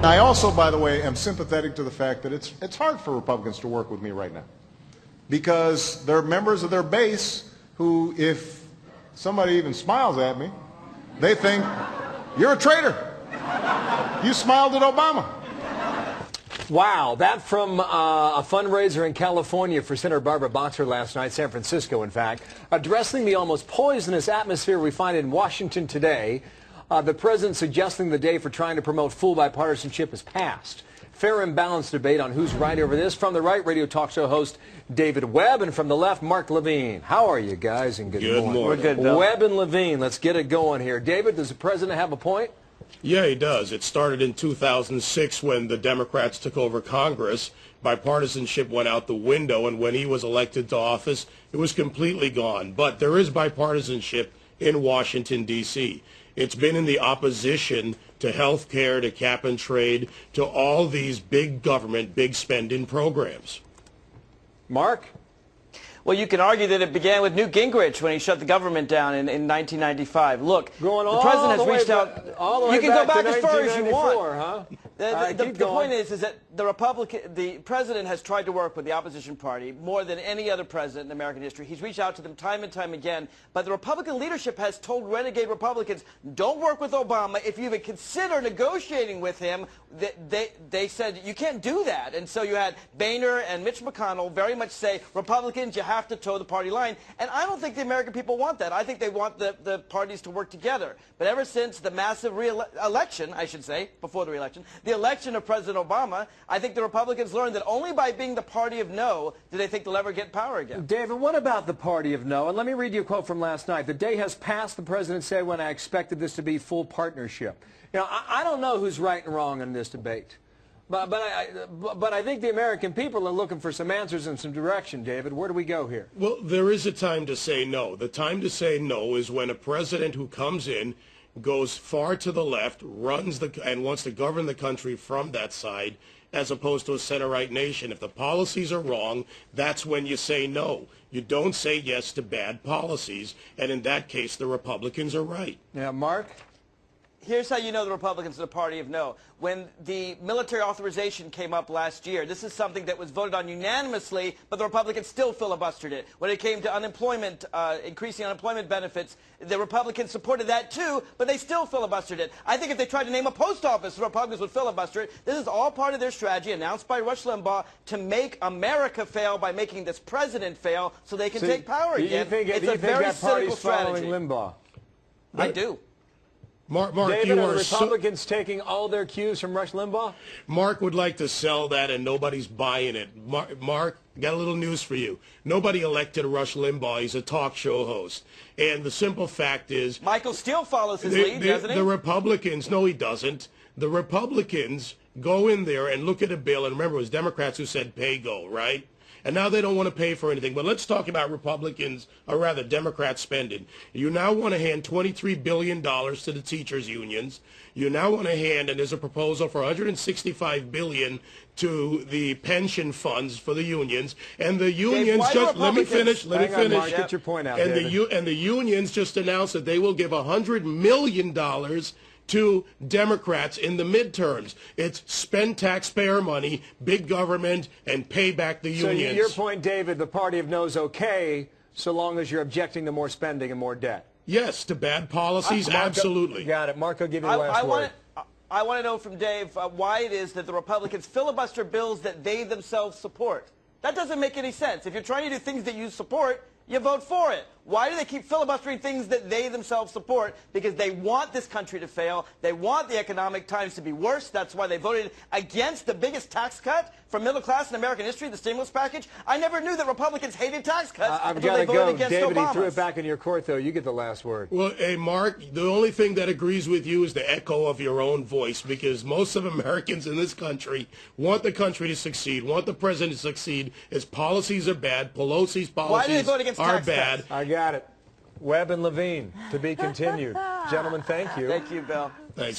I also, by the way, am sympathetic to the fact that it's hard for Republicans to work with me right now because there are members of their base who, if somebody even smiles at me, they think, you're a traitor. You smiled at Obama. Wow, that from a fundraiser in California for Senator Barbara Boxer last night, San Francisco, in fact, addressing the almost poisonous atmosphere we find in Washington today. The president suggesting the day for trying to promote full bipartisanship has passed. Fair and balanced debate on who's right over this. From the right, radio talk show host David Webb, and from the left, Mark Levine. How are you guys? And good morning. We're good, Bill. Webb and Levine, let's get it going here. David, does the president have a point? Yeah, he does. It started in 2006 when the Democrats took over Congress. Bipartisanship went out the window, and when he was elected to office, it was completely gone. But there is bipartisanship in Washington, D.C. It's been in the opposition to health care, to cap and trade, to all these big government, big spending programs. Mark? Well, you can argue that it began with Newt Gingrich when he shut the government down in 1995. Look, the president has reached out. All the way you can go back to as far as you want. Huh? The point is that the president has tried to work with the opposition party more than any other president in American history. He's reached out to them time and time again. But the Republican leadership has told renegade Republicans, don't work with Obama. If you even consider negotiating with him, they said you can't do that. And so you had Boehner and Mitch McConnell very much say, Republicans, you have to toe the party line. And I don't think the American people want that. I think they want the parties to work together. But ever since the massive election, I should say, before the re-election, the election of President Obama, I think the Republicans learned that only by being the party of no do they think they'll ever get power again. David, what about the party of no? And let me read you a quote from last night. The day has passed, the president said, when I expected this to be full partnership. You know, I don't know who's right and wrong in this debate. But I think the American people are looking for some answers and some direction, David. Where do we go here? Well, there is a time to say no. The time to say no is when a president who comes in goes far to the left, and wants to govern the country from that side, as opposed to a center-right nation. If the policies are wrong, that's when you say no. You don't say yes to bad policies, and in that case, the Republicans are right. Yeah, Mark? Here's how you know the Republicans are the party of no. When the military authorization came up last year, this is something that was voted on unanimously, but the Republicans still filibustered it. When it came to unemployment, increasing unemployment benefits, the Republicans supported that too, but they still filibustered it. I think if they tried to name a post office, the Republicans would filibuster it. This is all part of their strategy announced by Rush Limbaugh to make America fail by making this president fail so they can take power again. It's a very cynical strategy. Limbaugh? I do. Mark, David, are the Republicans taking all their cues from Rush Limbaugh? Mark would like to sell that, and nobody's buying it. Mark, got a little news for you. Nobody elected Rush Limbaugh. He's a talk show host. And the simple fact is... Michael Steele follows his lead, doesn't he? The Republicans... No, he doesn't. The Republicans go in there and look at a bill, and remember, it was Democrats who said pay go, right? And now they don't want to pay for anything. But let's talk about Republicans, or rather Democrats spending. You now want to hand $23 billion to the teachers' unions. You now want to hand, and there's a proposal for $165 billion to the pension funds for the unions. And the unions let me finish. Mark, get your point out, and the unions just announced that they will give $100 million to Democrats in the midterms. It's spend taxpayer money, big government, and pay back the unions. So your point, David, the party of no is okay so long as you're objecting to more spending and more debt. Yes, to bad policies, absolutely. Got it. Mark, I'll give you the last word. I want to know from Dave why it is that the Republicans filibuster bills that they themselves support. That doesn't make any sense. If you're trying to do things that you support, you vote for it. Why do they keep filibustering things that they themselves support? Because they want this country to fail. They want the economic times to be worse. That's why they voted against the biggest tax cut for middle class in American history, the stimulus package. I never knew that Republicans hated tax cuts until they voted against David, Obama. He threw it back in your court, though. You get the last word. Well, hey, Mark, the only thing that agrees with you is the echo of your own voice, because most of Americans in this country want the country to succeed, want the president to succeed. His policies are bad. Pelosi's policies are bad. I got it. Webb and Levine, to be continued. Gentlemen, thank you. Thank you, Bill. Thanks.